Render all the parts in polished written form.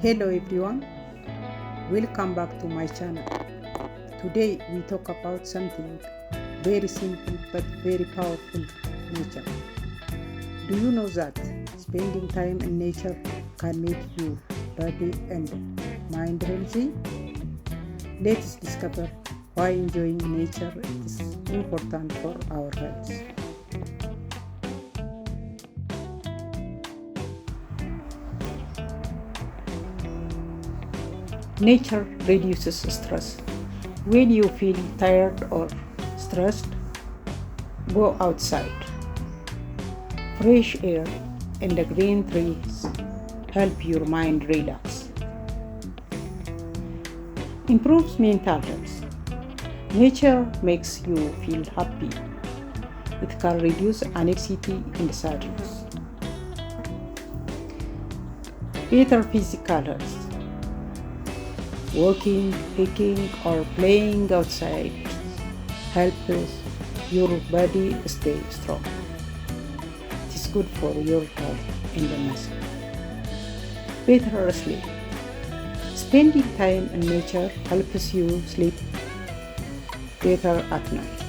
Hello everyone, welcome back to my channel. Today we talk about something very simple but very powerful: nature. Do you know that spending time in nature can make your body and mind healthy? Let's discover why enjoying nature is important for our health. Nature reduces stress. When you feel tired or stressed, go outside. Fresh air and the green trees help your mind relax. Improves mental health. Nature makes you feel happy. It can reduce anxiety and sadness. Better physical health. Walking, hiking, or playing outside helps your body stay strong. It is good for your health and the muscle. Better sleep. Spending time in nature helps you sleep better at night.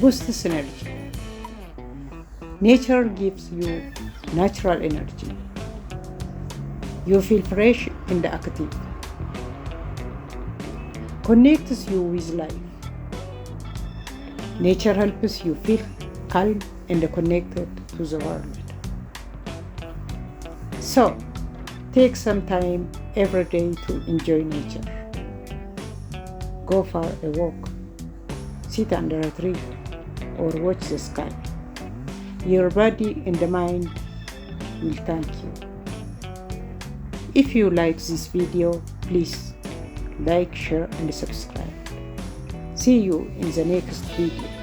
Boosts energy. Nature gives you natural energy. You feel fresh and active. Connects you with life. Nature helps you feel calm and connected to the world. So, take some time every day to enjoy nature. Go for a walk, sit under a tree, or watch the sky. Your body and the mind will thank you. If you like this video, please like, share, and subscribe. See you in the next video.